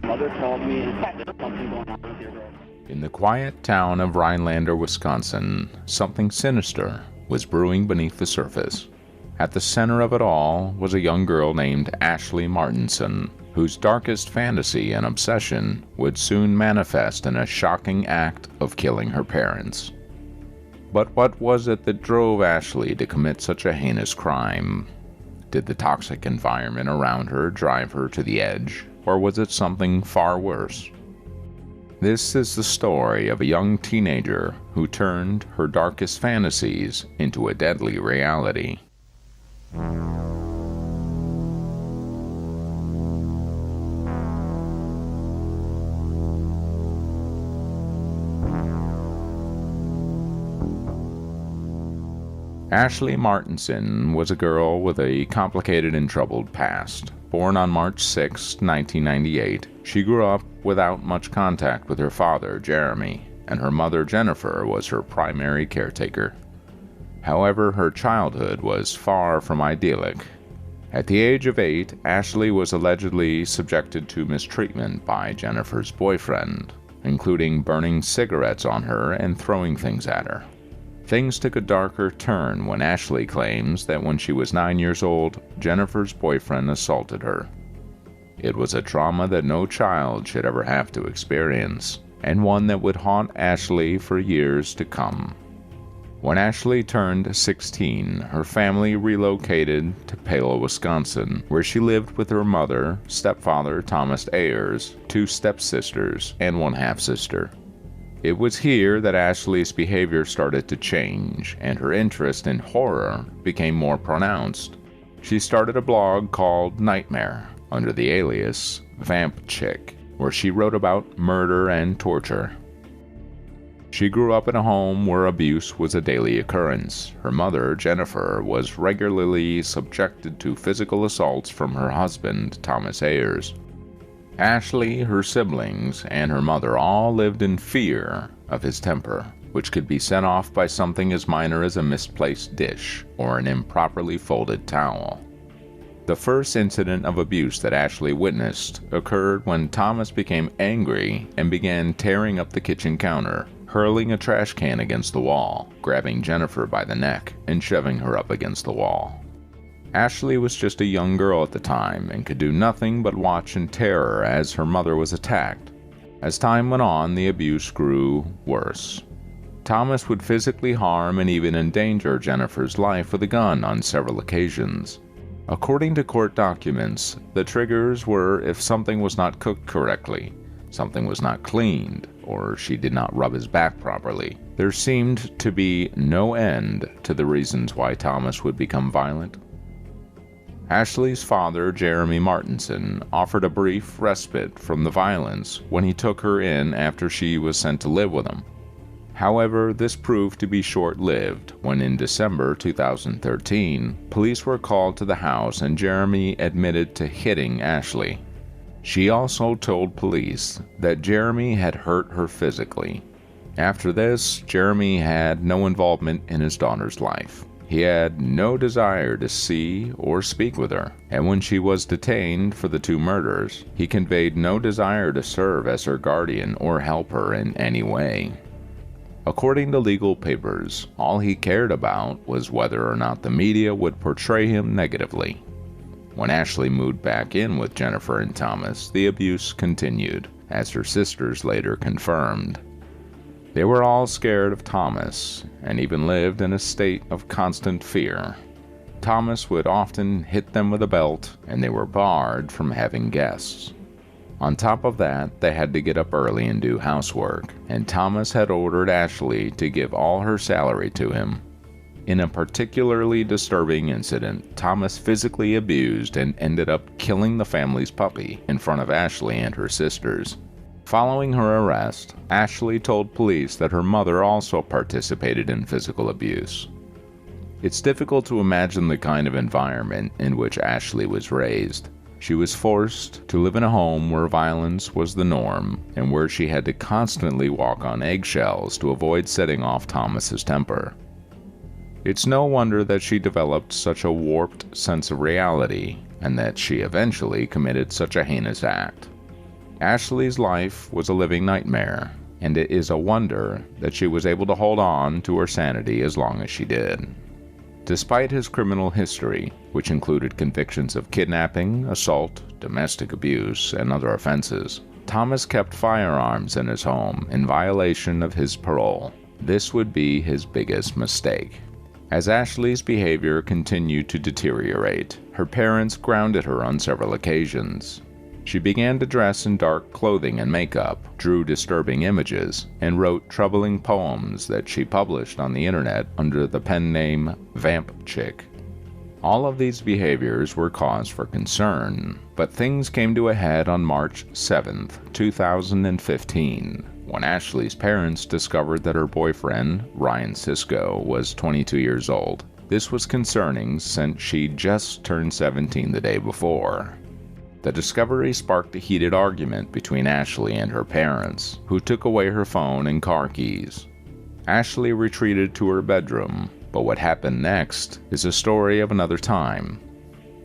Mother called me and said there's something going on with your girl. In the quiet town of Rhinelander, Wisconsin, something sinister was brewing beneath the surface. At the center of it all was a young girl named Ashlee Martinson, whose darkest fantasy and obsession would soon manifest in a shocking act of killing her parents. But what was it that drove Ashlee to commit such a heinous crime? Did the toxic environment around her drive her to the edge, or was it something far worse? This is the story of a young teenager who turned her darkest fantasies into a deadly reality. Ashlee Martinson was a girl with a complicated and troubled past. Born on March 6, 1998, she grew up without much contact with her father, Jeremy, and her mother, Jennifer, was her primary caretaker. However, her childhood was far from idyllic. At the age of 8, Ashlee was allegedly subjected to mistreatment by Jennifer's boyfriend, including burning cigarettes on her and throwing things at her. Things took a darker turn when Ashlee claims that when she was 9 years old, Jennifer's boyfriend assaulted her. It was a trauma that no child should ever have to experience, and one that would haunt Ashlee for years to come. When Ashlee turned 16, her family relocated to Palo, Wisconsin, where she lived with her mother, stepfather Thomas Ayers, 2 stepsisters, and 1 half-sister. It was here that Ashlee's behavior started to change, and her interest in horror became more pronounced. She started a blog called Nightmare, under the alias Vamp Chick, where she wrote about murder and torture. She grew up in a home where abuse was a daily occurrence. Her mother, Jennifer, was regularly subjected to physical assaults from her husband, Thomas Ayers. Ashlee, her siblings, and her mother all lived in fear of his temper, which could be set off by something as minor as a misplaced dish or an improperly folded towel. The first incident of abuse that Ashlee witnessed occurred when Thomas became angry and began tearing up the kitchen counter, hurling a trash can against the wall, grabbing Jennifer by the neck, and shoving her up against the wall. Ashlee was just a young girl at the time and could do nothing but watch in terror as her mother was attacked. As time went on, the abuse grew worse. Thomas would physically harm and even endanger Jennifer's life with a gun on several occasions. According to court documents, the triggers were if something was not cooked correctly, something was not cleaned, or she did not rub his back properly. There seemed to be no end to the reasons why Thomas would become violent. Ashlee's father, Jeremy Martinson, offered a brief respite from the violence when he took her in after she was sent to live with him. However, this proved to be short-lived when in December 2013, police were called to the house and Jeremy admitted to hitting Ashlee. She also told police that Jeremy had hurt her physically. After this, Jeremy had no involvement in his daughter's life. He had no desire to see or speak with her, and when she was detained for the 2 murders, he conveyed no desire to serve as her guardian or help her in any way. According to legal papers, all he cared about was whether or not the media would portray him negatively. When Ashlee moved back in with Jennifer and Thomas, the abuse continued, as her sisters later confirmed. They were all scared of Thomas, and even lived in a state of constant fear. Thomas would often hit them with a belt, and they were barred from having guests. On top of that, they had to get up early and do housework, and Thomas had ordered Ashlee to give all her salary to him. In a particularly disturbing incident, Thomas physically abused and ended up killing the family's puppy in front of Ashlee and her sisters. Following her arrest, Ashlee told police that her mother also participated in physical abuse. It's difficult to imagine the kind of environment in which Ashlee was raised. She was forced to live in a home where violence was the norm and where she had to constantly walk on eggshells to avoid setting off Thomas's temper. It's no wonder that she developed such a warped sense of reality, and that she eventually committed such a heinous act. Ashlee's life was a living nightmare, and it is a wonder that she was able to hold on to her sanity as long as she did. Despite his criminal history, which included convictions of kidnapping, assault, domestic abuse, and other offenses, Thomas kept firearms in his home in violation of his parole. This would be his biggest mistake. As Ashlee's behavior continued to deteriorate, her parents grounded her on several occasions. She began to dress in dark clothing and makeup, drew disturbing images, and wrote troubling poems that she published on the internet under the pen name Vamp Chick. All of these behaviors were cause for concern, but things came to a head on March 7, 2015, when Ashlee's parents discovered that her boyfriend, Ryan Sisko, was 22 years old. This was concerning since she just turned 17 the day before. The discovery sparked a heated argument between Ashlee and her parents, who took away her phone and car keys. Ashlee retreated to her bedroom, but what happened next is a story of another time.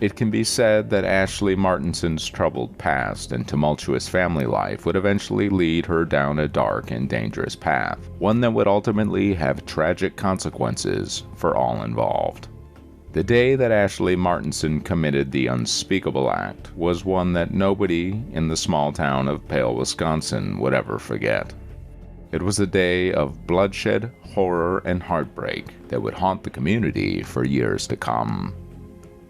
It can be said that Ashlee Martinson's troubled past and tumultuous family life would eventually lead her down a dark and dangerous path, one that would ultimately have tragic consequences for all involved. The day that Ashlee Martinson committed the unspeakable act was one that nobody in the small town of Pale, Wisconsin would ever forget. It was a day of bloodshed, horror, and heartbreak that would haunt the community for years to come.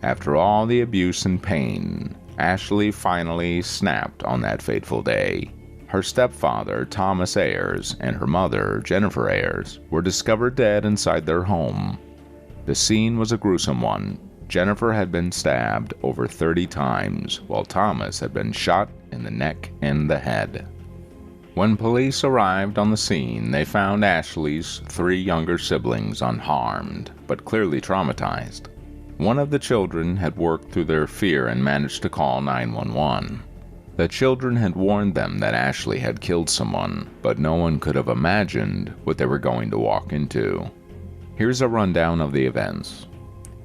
After all the abuse and pain, Ashlee finally snapped on that fateful day. Her stepfather, Thomas Ayers, and her mother, Jennifer Ayers, were discovered dead inside their home. The scene was a gruesome one. Jennifer had been stabbed over 30 times, while Thomas had been shot in the neck and the head. When police arrived on the scene, they found Ashlee's 3 younger siblings unharmed, but clearly traumatized. One of the children had worked through their fear and managed to call 911. The children had warned them that Ashlee had killed someone, but no one could have imagined what they were going to walk into. Here's a rundown of the events.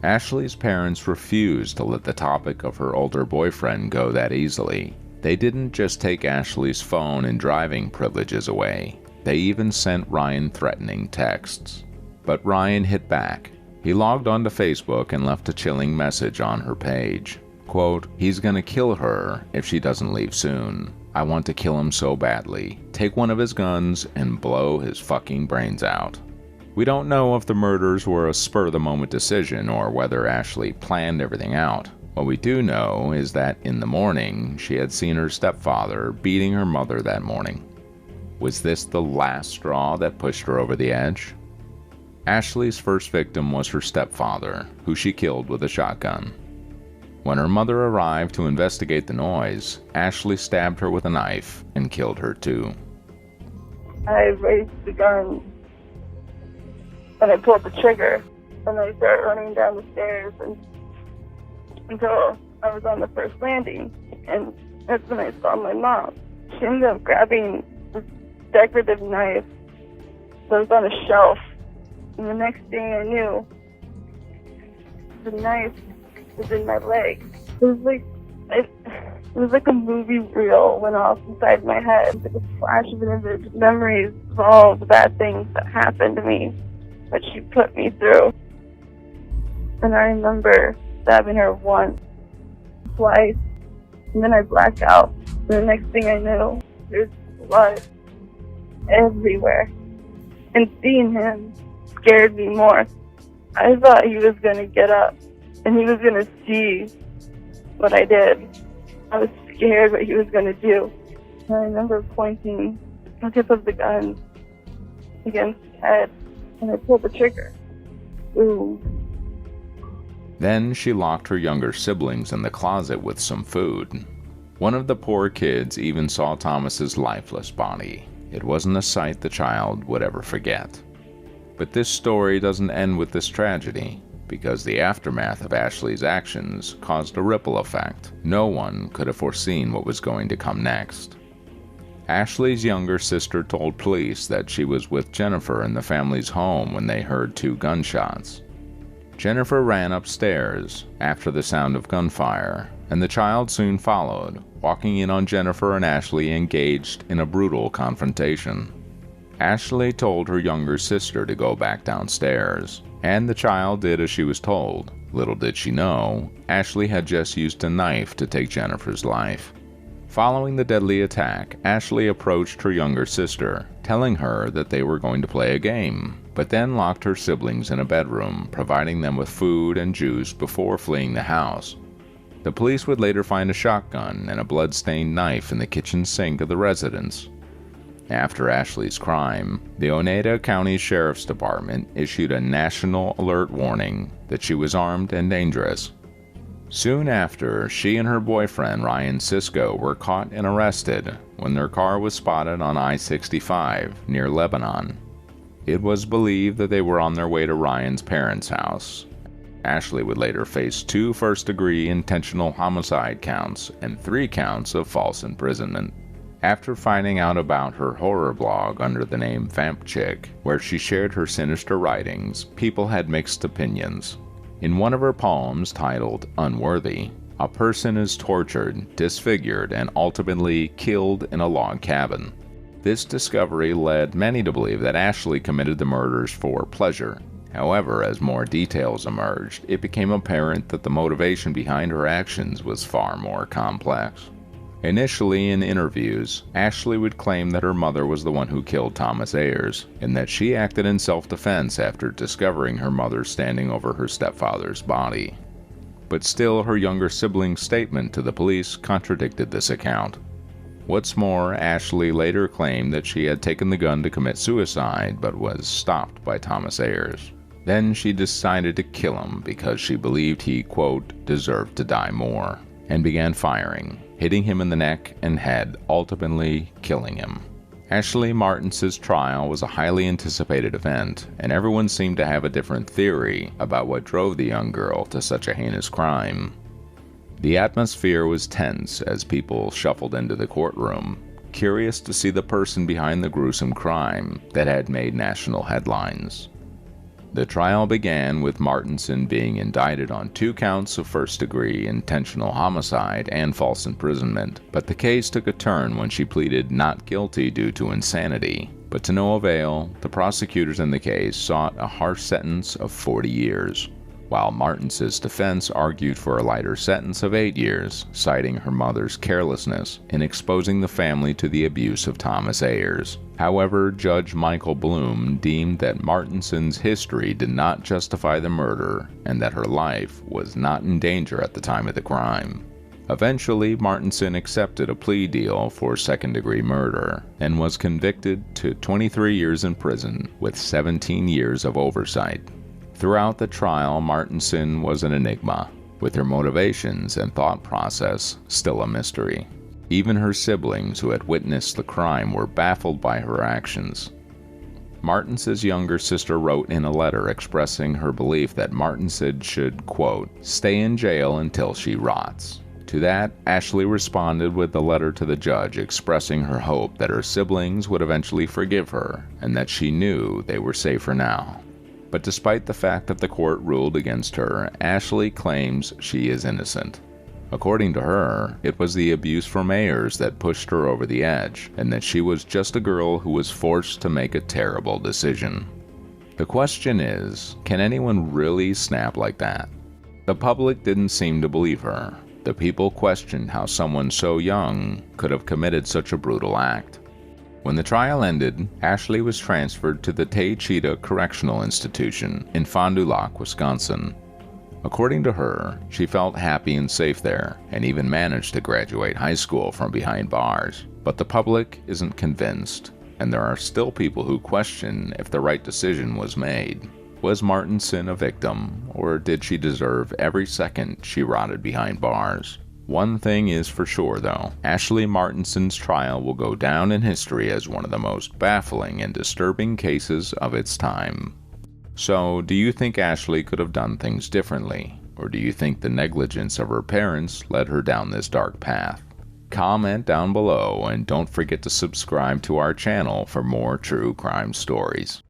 Ashlee's parents refused to let the topic of her older boyfriend go that easily. They didn't just take Ashlee's phone and driving privileges away. They even sent Ryan threatening texts. But Ryan hit back. He logged onto Facebook and left a chilling message on her page. Quote, "He's gonna kill her if she doesn't leave soon. I want to kill him so badly. Take one of his guns and blow his fucking brains out." We don't know if the murders were a spur-of-the-moment decision or whether Ashlee planned everything out. What we do know is that in the morning, she had seen her stepfather beating her mother that morning. Was this the last straw that pushed her over the edge? Ashlee's first victim was her stepfather, who she killed with a shotgun. When her mother arrived to investigate the noise, Ashlee stabbed her with a knife and killed her too. I raised the gun and I pulled the trigger and I started running down the stairs until I was on the first landing, and that's when I saw my mom. She ended up grabbing this decorative knife that was on a shelf, and the next thing I knew, the knife was in my leg. It was like a movie reel went off inside my head, like a flash of an image, memories of all the bad things that happened to me, that she put me through. And I remember stabbing her once, twice, and then I blacked out. And the next thing I knew, there's blood everywhere. And seeing him scared me more. I thought he was going to get up and he was going to see what I did. I was scared what he was going to do. And I remember pointing the tip of the gun against his head, and I pulled the trigger. Boom. Then she locked her younger siblings in the closet with some food. One of the poor kids even saw Thomas's lifeless body. It wasn't a sight the child would ever forget. But this story doesn't end with this tragedy, because the aftermath of Ashlee's actions caused a ripple effect. No one could have foreseen what was going to come next. Ashlee's younger sister told police that she was with Jennifer in the family's home when they heard 2 gunshots. Jennifer ran upstairs after the sound of gunfire, and the child soon followed, walking in on Jennifer and Ashlee engaged in a brutal confrontation. Ashlee told her younger sister to go back downstairs, and the child did as she was told. Little did she know, Ashlee had just used a knife to take Jennifer's life. Following the deadly attack, Ashlee approached her younger sister, telling her that they were going to play a game, but then locked her siblings in a bedroom, providing them with food and juice before fleeing the house. The police would later find a shotgun and a blood-stained knife in the kitchen sink of the residence. After Ashlee's crime, the Oneida County Sheriff's Department issued a national alert warning that she was armed and dangerous. Soon after, she and her boyfriend Ryan Sisko were caught and arrested when their car was spotted on I-65 near Lebanon. It was believed that they were on their way to Ryan's parents' house. Ashlee would later face 2 first-degree intentional homicide counts and 3 counts of false imprisonment. After finding out about her horror blog under the name Vamp Chick, where she shared her sinister writings, people had mixed opinions. In one of her poems titled Unworthy, a person is tortured, disfigured, and ultimately killed in a log cabin. This discovery led many to believe that Ashlee committed the murders for pleasure. However, as more details emerged, it became apparent that the motivation behind her actions was far more complex. Initially, in interviews, Ashlee would claim that her mother was the one who killed Thomas Ayers, and that she acted in self-defense after discovering her mother standing over her stepfather's body. But still, her younger sibling's statement to the police contradicted this account. What's more, Ashlee later claimed that she had taken the gun to commit suicide, but was stopped by Thomas Ayers. Then she decided to kill him because she believed he, quote, deserved to die more, and began firing, hitting him in the neck and head, ultimately killing him. Ashlee Martinson's trial was a highly anticipated event, and everyone seemed to have a different theory about what drove the young girl to such a heinous crime. The atmosphere was tense as people shuffled into the courtroom, curious to see the person behind the gruesome crime that had made national headlines. The trial began with Martinson being indicted on 2 counts of first-degree intentional homicide and false imprisonment, but the case took a turn when she pleaded not guilty due to insanity. But to no avail, the prosecutors in the case sought a harsh sentence of 40 years, while Martinson's defense argued for a lighter sentence of 8 years, citing her mother's carelessness in exposing the family to the abuse of Thomas Ayers. However, Judge Michael Bloom deemed that Martinson's history did not justify the murder and that her life was not in danger at the time of the crime. Eventually, Martinson accepted a plea deal for second-degree murder and was convicted to 23 years in prison with 17 years of oversight. Throughout the trial, Martinson was an enigma, with her motivations and thought process still a mystery. Even her siblings who had witnessed the crime were baffled by her actions. Martinson's younger sister wrote in a letter expressing her belief that Martinson should, quote, stay in jail until she rots. To that, Ashlee responded with a letter to the judge expressing her hope that her siblings would eventually forgive her and that she knew they were safer now. But despite the fact that the court ruled against her, Ashlee claims she is innocent. According to her, it was the abuse from Ayers that pushed her over the edge, and that she was just a girl who was forced to make a terrible decision. The question is, can anyone really snap like that? The public didn't seem to believe her. The people questioned how someone so young could have committed such a brutal act. When the trial ended, Ashlee was transferred to the Tay-Cheetah Correctional Institution in Fond du Lac, Wisconsin. According to her, she felt happy and safe there, and even managed to graduate high school from behind bars. But the public isn't convinced, and there are still people who question if the right decision was made. Was Martinson a victim, or did she deserve every second she rotted behind bars? One thing is for sure, though. Ashlee Martinson's trial will go down in history as one of the most baffling and disturbing cases of its time. So, do you think Ashlee could have done things differently? Or do you think the negligence of her parents led her down this dark path? Comment down below and don't forget to subscribe to our channel for more true crime stories.